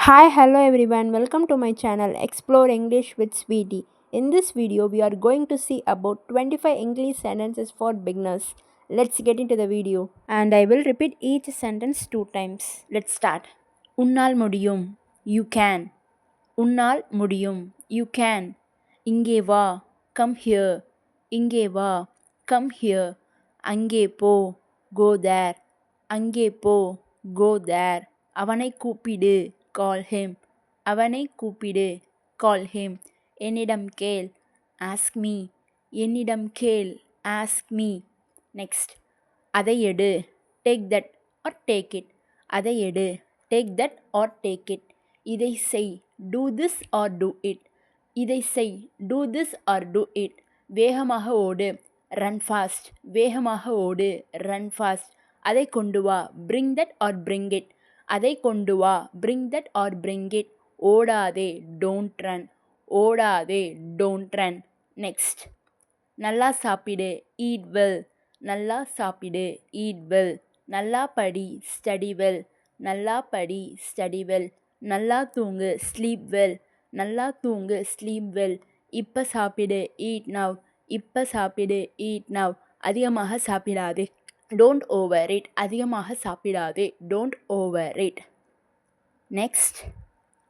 Hi, hello everyone. Welcome to my channel Explore English with Sweetie. In this video, we are going to see about 25 English sentences for beginners. Let's get into the video. And I will repeat each sentence 2 times. Let's start. உன்னால் முடியும். You can. உன்னால் முடியும். You can. இங்கே வா. Come here. இங்கே வா. Come here. அங்கே போ. Go there. அங்கே போ. Go there. அவனை கூப்பிடு. Call him. அவனை கூப்பிடு. Call him. என்னிடம் கேள். Ask me. என்னிடம் கேள். Ask me. Next. அதை எடு. Take that or take it. அதை எடு. Take that or take it. இதை செய். Do this or do it. இதை செய். Do this or do it. வேகமாக ஓடு. Run fast. வேகமாக ஓடு. Run fast. அதை கொண்டு வா. Bring that or bring it. அதை கொண்டு வா. Bring that or bring it. ஓடாதே. Don't run. ஓடாதே. Don't run. Next. நல்லா சாப்பிடு. Eat well. நல்லா சாப்பிடு. Eat well. நல்லா படி. Study well. நல்லா படி. Study well. நல்லா தூங்கு. Sleep well. நல்லா தூங்கு. Sleep well. இப்ப சாப்பிடு. Eat now. இப்ப சாப்பிடு. Eat now. அதிகமாக சாப்பிடாதே. Don't overeat. அதிகமாக சாப்பிடாதே. Don't overeat. Next.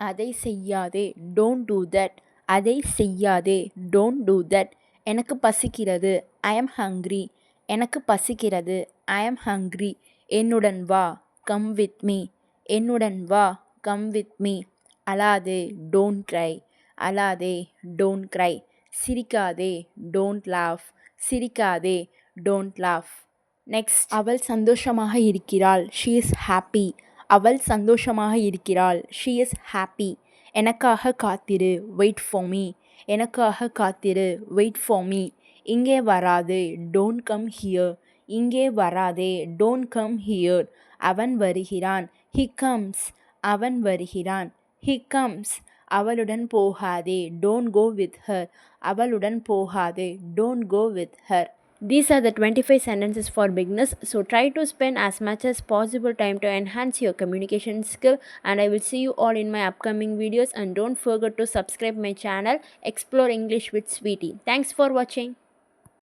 அதை செய்யாதே. Don't do that. அதை செய்யாதே. Don't do that. எனக்கு பசிக்கிறது. I am hungry. எனக்கு பசிக்கிறது. I am hungry. என்னுடன் வா. Come with me. என்னுடன் வா. Come with me. அழாதே. Don't cry. அழாதே. Don't cry. சிரிக்காதே. Don't laugh. சிரிக்காதே. Don't laugh. நெக்ஸ்ட். அவள் சந்தோஷமாக இருக்கிறாள். She is happy. அவள் சந்தோஷமாக இருக்கிறாள். She is happy. எனக்காக காத்திரு. Wait for me. எனக்காக காத்திரு. Wait for me. இங்கே வராதே. Don't come here. இங்கே வராதே. Don't come here. அவன் வருகிறான். He comes. அவன் வருகிறான். He comes. அவளுடன் போகாதே. Don't go with her. அவளுடன் போகாதே. Don't go with her. These are the 25 sentences for beginners. So try to spend as much as possible time to enhance your communication skill, and I will see you all in my upcoming videos, and don't forget to subscribe my channel Explore English with Sweetie. Thanks for watching.